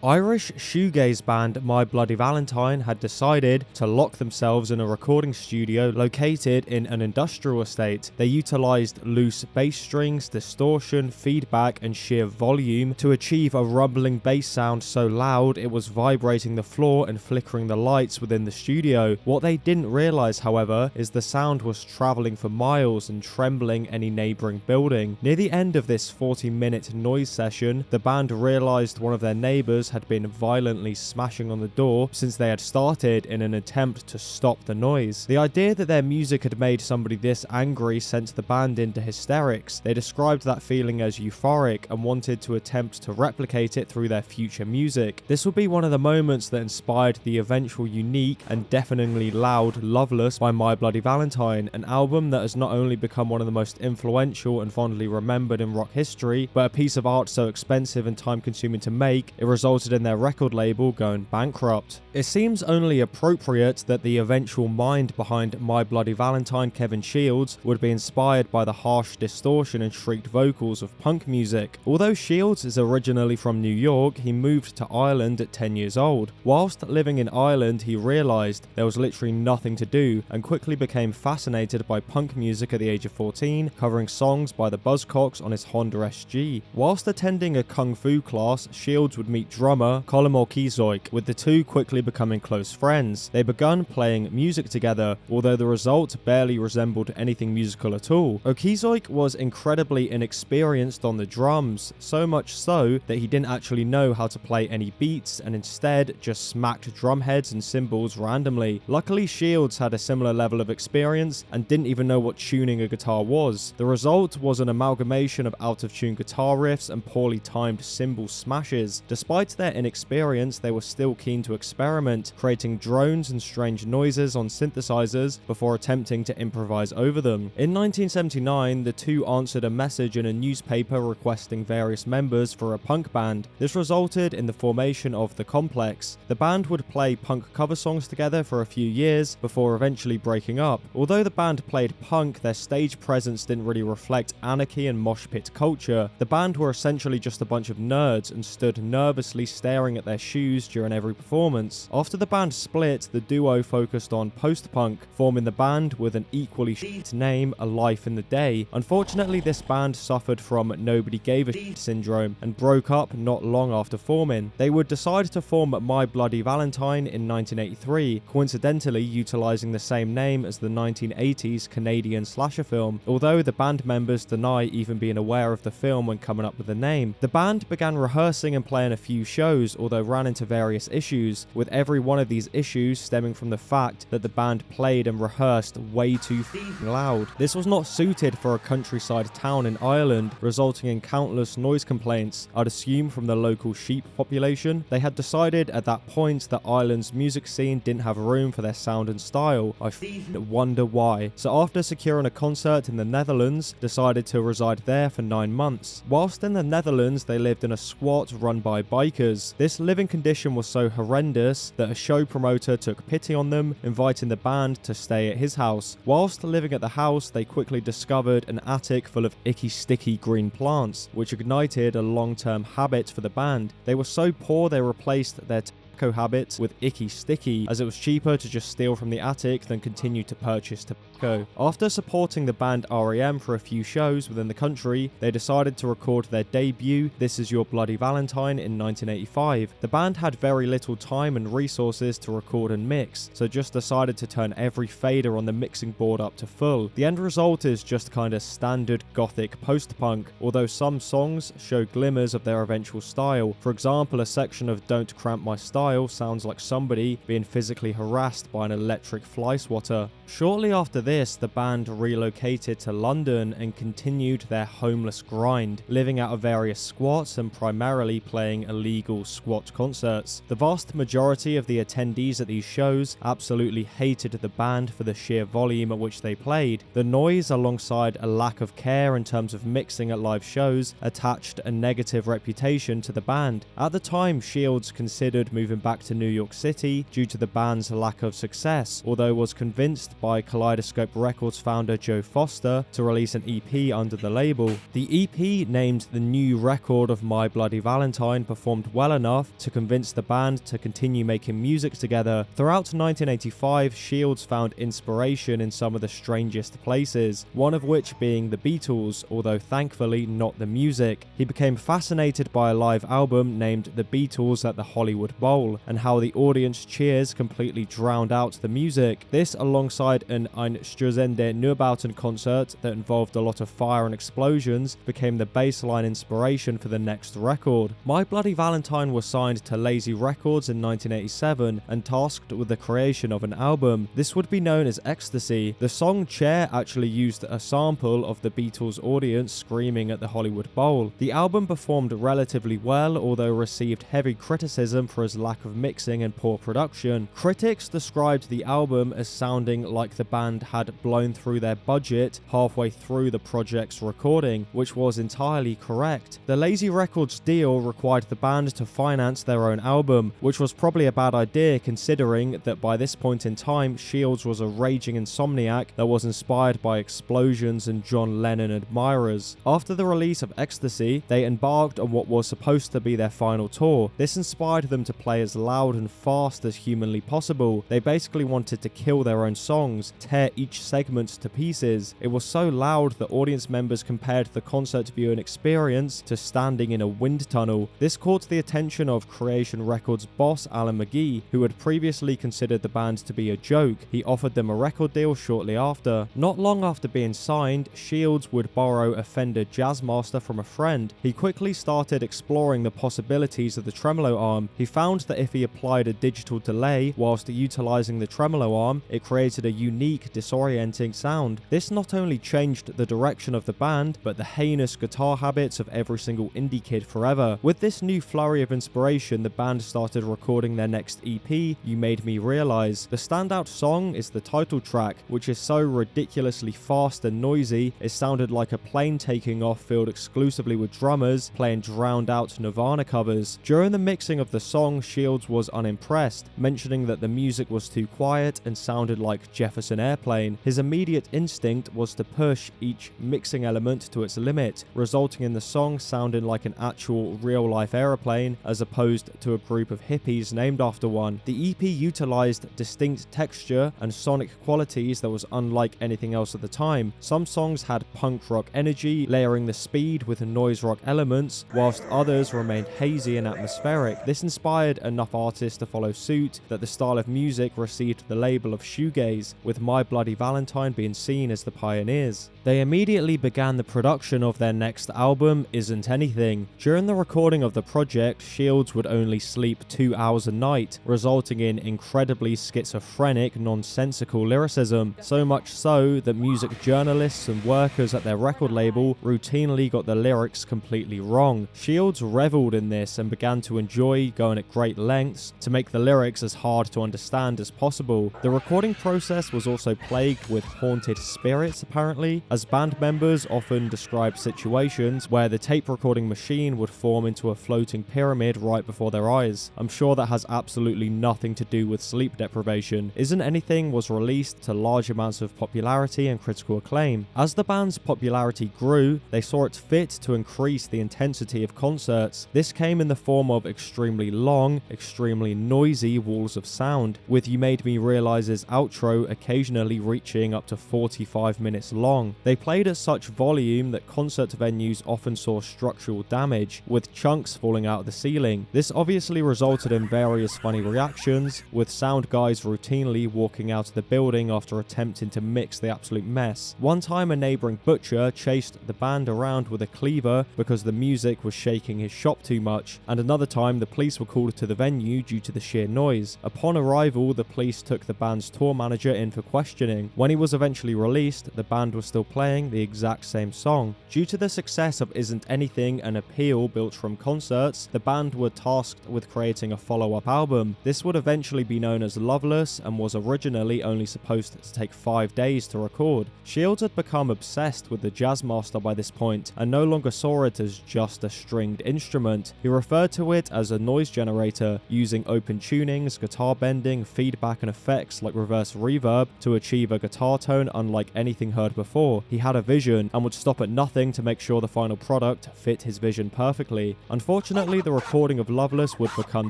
Irish shoegaze band My Bloody Valentine had decided to lock themselves in a recording studio located in an industrial estate. They utilised loose bass strings, distortion, feedback and sheer volume to achieve a rumbling bass sound so loud it was vibrating the floor and flickering the lights within the studio. What they didn't realise, however, is the sound was travelling for miles and trembling any neighbouring building. Near the end of this 40-minute noise session, the band realised one of their neighbours had been violently smashing on the door since they had started in an attempt to stop the noise. The idea that their music had made somebody this angry sent the band into hysterics. They described that feeling as euphoric and wanted to attempt to replicate it through their future music. This would be one of the moments that inspired the eventual unique and deafeningly loud Loveless by My Bloody Valentine, an album that has not only become one of the most influential and fondly remembered in rock history, but a piece of art so expensive and time-consuming to make, it resulted in their record label going bankrupt. It seems only appropriate that the eventual mind behind My Bloody Valentine, Kevin Shields, would be inspired by the harsh distortion and shrieked vocals of punk music. Although Shields is originally from New York, he moved to Ireland at 10 years old. Whilst living in Ireland, he realised there was literally nothing to do and quickly became fascinated by punk music at the age of 14, covering songs by the Buzzcocks on his Honda SG. Whilst attending a kung fu class, Shields would meet drummer Colm O'Keefe, with the two quickly becoming close friends. They begun playing music together, although the result barely resembled anything musical at all. O'Keefe was incredibly inexperienced on the drums, so much so that he didn't actually know how to play any beats and instead just smacked drum heads and cymbals randomly. Luckily, Shields had a similar level of experience and didn't even know what tuning a guitar was. The result was an amalgamation of out-of-tune guitar riffs and poorly timed cymbal smashes. Despite their inexperience, they were still keen to experiment, creating drones and strange noises on synthesizers before attempting to improvise over them. In 1979, the two answered a message in a newspaper requesting various members for a punk band. This resulted in the formation of The Complex. The band would play punk cover songs together for a few years before eventually breaking up. Although the band played punk, their stage presence didn't really reflect anarchy and mosh pit culture. The band were essentially just a bunch of nerds and stood nervously staring at their shoes during every performance. After the band split, the duo focused on post-punk, forming the band with an equally shit name, A Life in the Day. Unfortunately, this band suffered from nobody gave a shit syndrome and broke up not long after forming. They would decide to form My Bloody Valentine in 1983, coincidentally utilizing the same name as the 1980s Canadian slasher film, although the band members deny even being aware of the film when coming up with the name. The band began rehearsing and playing a few shows, although ran into various issues, with every one of these issues stemming from the fact that the band played and rehearsed way too loud. This was not suited for a countryside town in Ireland, resulting in countless noise complaints, I'd assume from the local sheep population. They had decided at that point that Ireland's music scene didn't have room for their sound and style. I wonder why. So after securing a concert in the Netherlands, decided to reside there for 9 months. Whilst in the Netherlands, they lived in a squat run by bikers. This living condition was so horrendous that a show promoter took pity on them, inviting the band to stay at his house. Whilst living at the house, they quickly discovered an attic full of icky sticky green plants, which ignited a long-term habit for the band. They were so poor they replaced their habits with icky sticky, as it was cheaper to just steal from the attic than continue to purchase tobacco. After supporting the band REM for a few shows within the country, they decided to record their debut This Is Your Bloody Valentine in 1985. The band had very little time and resources to record and mix, so just decided to turn every fader on the mixing board up to full. The end result is just kinda standard gothic post-punk, although some songs show glimmers of their eventual style. For example, a section of Don't Cramp My Style sounds like somebody being physically harassed by an electric fly swatter. Shortly after this, the band relocated to London and continued their homeless grind, living out of various squats and primarily playing illegal squat concerts. The vast majority of the attendees at these shows absolutely hated the band for the sheer volume at which they played. The noise, alongside a lack of care in terms of mixing at live shows, attached a negative reputation to the band. At the time, Shields considered moving moving back to New York City due to the band's lack of success, although was convinced by Kaleidoscope Records founder Joe Foster to release an EP under the label. The EP, named the new record of My Bloody Valentine, performed well enough to convince the band to continue making music together. Throughout 1985, Shields found inspiration in some of the strangest places, one of which being the Beatles, although thankfully not the music. He became fascinated by a live album named The Beatles at the Hollywood Bowl, and how the audience cheers completely drowned out the music. This, alongside an Ein Sturzende Neubauten concert that involved a lot of fire and explosions, became the baseline inspiration for the next record. My Bloody Valentine was signed to Lazy Records in 1987 and tasked with the creation of an album. This would be known as Ecstasy. The song Chair actually used a sample of the Beatles' audience screaming at the Hollywood Bowl. The album performed relatively well, although received heavy criticism for its lack of mixing and poor production. Critics described the album as sounding like the band had blown through their budget halfway through the project's recording, which was entirely correct. The Lazy Records deal required the band to finance their own album, which was probably a bad idea considering that by this point in time, Shields was a raging insomniac that was inspired by explosions and John Lennon admirers. After the release of Ecstasy, they embarked on what was supposed to be their final tour. This inspired them to play as loud and fast as humanly possible. They basically wanted to kill their own songs, tear each segment to pieces. It was so loud that audience members compared the concert viewing experience to standing in a wind tunnel. This caught the attention of Creation Records boss Alan McGee, who had previously considered the band to be a joke. He offered them a record deal shortly after. Not long after being signed, Shields would borrow a Fender Jazzmaster from a friend. He quickly started exploring the possibilities of the tremolo arm. He found that if he applied a digital delay whilst utilizing the tremolo arm, it created a unique, disorienting sound. This not only changed the direction of the band, but the heinous guitar habits of every single indie kid forever. With this new flurry of inspiration, the band started recording their next EP, You Made Me Realize. The standout song is the title track, which is so ridiculously fast and noisy, it sounded like a plane taking off filled exclusively with drummers playing drowned out Nirvana covers. During the mixing of the song, Shields was unimpressed, mentioning that the music was too quiet and sounded like Jefferson Airplane. His immediate instinct was to push each mixing element to its limit, resulting in the song sounding like an actual real-life aeroplane as opposed to a group of hippies named after one. The EP utilized distinct texture and sonic qualities that was unlike anything else at the time. Some songs had punk rock energy, layering the speed with noise rock elements, whilst others remained hazy and atmospheric. This inspired enough artists to follow suit that the style of music received the label of shoegaze, with My Bloody Valentine being seen as the pioneers. They immediately began the production of their next album, Isn't Anything. During the recording of the project, Shields would only sleep 2 hours a night, resulting in incredibly schizophrenic, nonsensical lyricism, so much so that music journalists and workers at their record label routinely got the lyrics completely wrong. Shields reveled in this and began to enjoy going at great lengths to make the lyrics as hard to understand as possible. The recording process was also plagued with haunted spirits, apparently, as band members often described situations where the tape recording machine would form into a floating pyramid right before their eyes. I'm sure that has absolutely nothing to do with sleep deprivation. Isn't Anything was released to large amounts of popularity and critical acclaim. As the band's popularity grew, they saw it fit to increase the intensity of concerts. This came in the form of extremely long, extremely noisy walls of sound, with You Made Me Realize's outro occasionally reaching up to 45 minutes long. They played at such volume that concert venues often saw structural damage, with chunks falling out of the ceiling. This obviously resulted in various funny reactions, with sound guys routinely walking out of the building after attempting to mix the absolute mess. One time a neighbouring butcher chased the band around with a cleaver because the music was shaking his shop too much, and another time the police were called to the venue due to the sheer noise. Upon arrival, the police took the band's tour manager in for questioning. When he was eventually released, the band was still playing the exact same song. Due to the success of Isn't Anything, an appeal built from concerts, the band were tasked with creating a follow-up album. This would eventually be known as Loveless and was originally only supposed to take 5 days to record. Shields had become obsessed with the Jazzmaster by this point and no longer saw it as just a stringed instrument. He referred to it as a noise generator later, using open tunings, guitar bending, feedback and effects like reverse reverb to achieve a guitar tone unlike anything heard before. He had a vision and would stop at nothing to make sure the final product fit his vision perfectly. Unfortunately, the recording of Loveless would become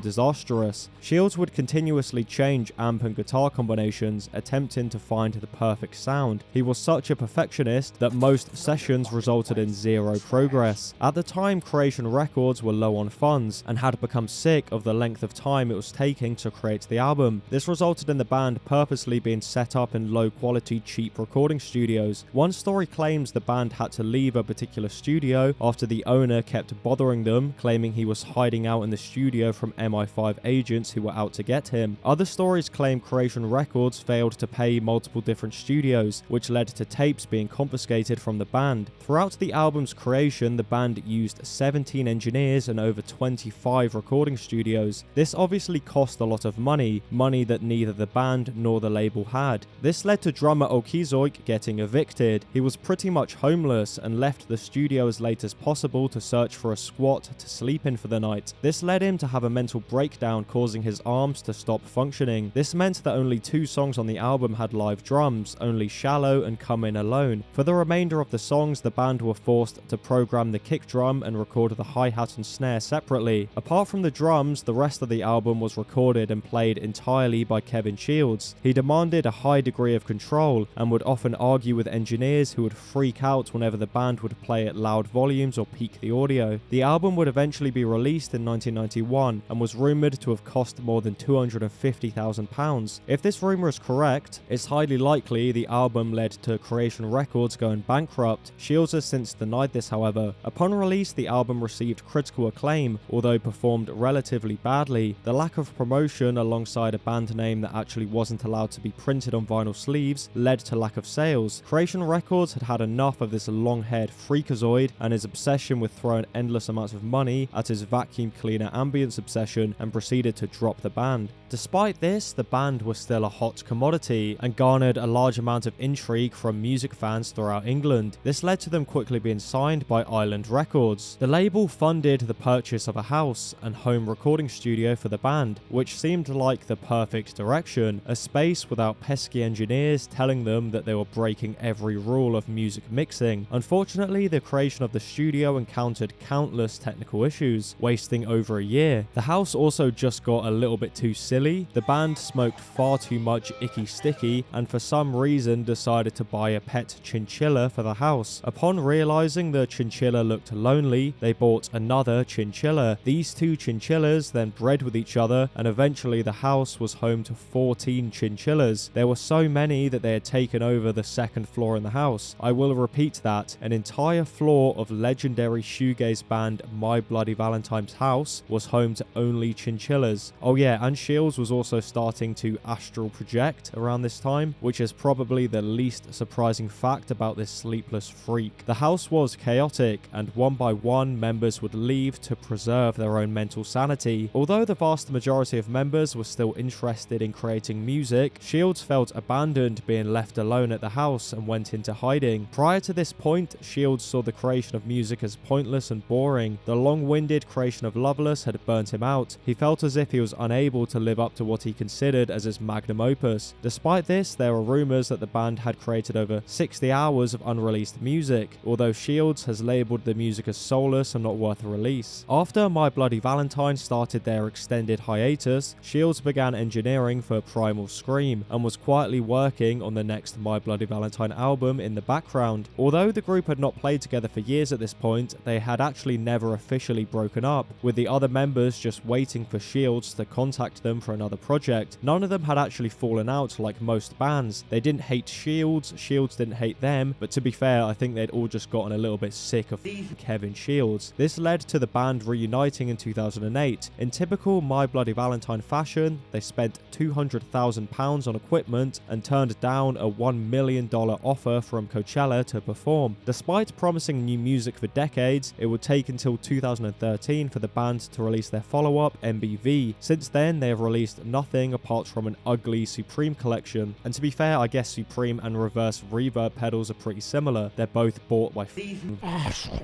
disastrous. Shields would continuously change amp and guitar combinations, attempting to find the perfect sound. He was such a perfectionist that most sessions resulted in zero progress. At the time, Creation Records were low on funds and had become sick of the length of time it was taking to create the album. This resulted in the band purposely being set up in low-quality, cheap recording studios. One story claims the band had to leave a particular studio after the owner kept bothering them, claiming he was hiding out in the studio from MI5 agents who were out to get him. Other stories claim Creation Records failed to pay multiple different studios, which led to tapes being confiscated from the band. Throughout the album's creation, the band used 17 engineers and over 25 recording studios. This obviously cost a lot of money that neither the band nor the label had. This led to drummer Okizoik getting evicted. He was pretty much homeless and left the studio as late as possible to search for a squat to sleep in for the night. This led him to have a mental breakdown, causing his arms to stop functioning. This meant that only 2 songs on the album had live drums, only Shallow and Come In Alone. For the remainder of the songs, the band were forced to program the kick drum and record the hi-hat and snare separately. Apart from the drums, the rest of the album was recorded and played entirely by Kevin Shields. He demanded a high degree of control and would often argue with engineers who would freak out whenever the band would play at loud volumes or peak the audio. The album would eventually be released in 1991 and was rumoured to have cost more than £250,000. If this rumour is correct, it's highly likely the album led to Creation Records going bankrupt. Shields has since denied this, however. Upon release, the album received critical acclaim, although performed relatively badly. The lack of promotion alongside a band name that actually wasn't allowed to be printed on vinyl sleeves led to lack of sales. Creation Records had had enough of this long-haired freakazoid and his obsession with throwing endless amounts of money at his vacuum cleaner ambience obsession and proceeded to drop the band. Despite this, the band was still a hot commodity and garnered a large amount of intrigue from music fans throughout England. This led to them quickly being signed by Island Records. The label funded the purchase of a house and home recording studio for the band, which seemed like the perfect direction, a space without pesky engineers telling them that they were breaking every rule of music mixing. Unfortunately, the creation of the studio encountered countless technical issues, wasting over a year. The house also just got a little bit too silly. The band smoked far too much icky sticky and for some reason decided to buy a pet chinchilla for the house. Upon realizing the chinchilla looked lonely, they bought another chinchilla. These 2 chinchillas then bred with each other and eventually the house was home to 14 chinchillas. There were so many that they had taken over the 2nd floor in the house. I will repeat that. An entire floor of legendary shoegaze band My Bloody Valentine's house was home to only chinchillas. Oh yeah, and Shields was also starting to astral project around this time, which is probably the least surprising fact about this sleepless freak. The house was chaotic, and one by one members would leave to preserve their own mental sanity. Although the vast majority of members were still interested in creating music, Shields felt abandoned being left alone at the house and went into hiding. Prior to this point, Shields saw the creation of music as pointless and boring. The long-winded creation of Loveless had burnt him out. He felt as if he was unable to live up to what he considered as his magnum opus. Despite this, there were rumours that the band had created over 60 hours of unreleased music, although Shields has labelled the music as soulless and not worth a release. After My Bloody Valentine started their extended hiatus, Shields began engineering for Primal Scream and was quietly working on the next My Bloody Valentine album in the background. Although the group had not played together for years at this point, they had actually never officially broken up, with the other members just waiting for Shields to contact them for another project. None of them had actually fallen out like most bands. They didn't hate Shields, Shields didn't hate them, but to be fair, I think they'd all just gotten a little bit sick of Kevin Shields. This led to the band reuniting in 2008. In typical My Bloody Valentine fashion, they spent £200,000 on equipment and turned down a $1 million offer from Coachella to perform. Despite promising new music for decades, it would take until 2013 for the band to release their follow-up, MBV. Since then, they have released nothing apart from an ugly Supreme collection. And to be fair, I guess Supreme and reverse reverb pedals are pretty similar. They're both bought by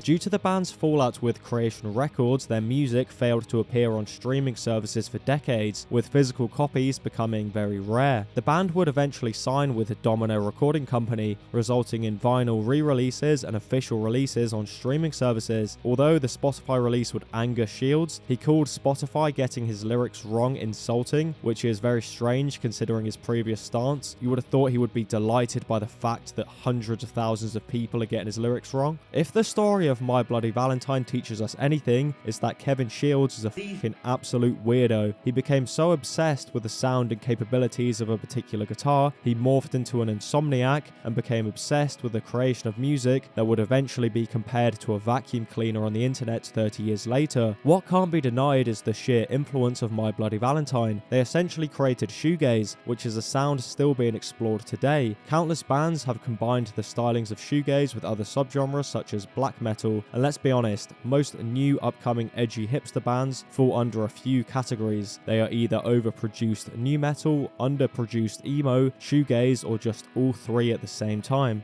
Due to the band's fallout with Creation Records, their music failed to appear on streaming services for decades, with physical copies becoming very rare. The band would eventually sign with a Domino recording company, resulting in vinyl re-releases and official releases on streaming services. Although the Spotify release would anger Shields, he called Spotify getting his lyrics wrong insulting, which is very strange considering his previous stance. You would have thought he would be delighted by the fact that hundreds of thousands of people are getting his lyrics wrong. If the story of My Bloody Valentine teaches us anything, it's that Kevin Shields is a fucking absolute weirdo. He became so obsessed with the sound and capabilities of a particular guitar, he morphed into an insomniac and became obsessed with the creation of music that would eventually be compared to a vacuum cleaner on the internet 30 years later. What can't be denied is the sheer influence of My Bloody Valentine. They essentially created shoegaze, which is a sound still being explored today. Countless bands have combined the stylings of shoegaze with other subgenres such as black metal, and let's be honest, most new upcoming edgy hipster bands fall under a few categories. They are either overproduced nu metal, underproduced emo, shoegaze, or just all three at the same time.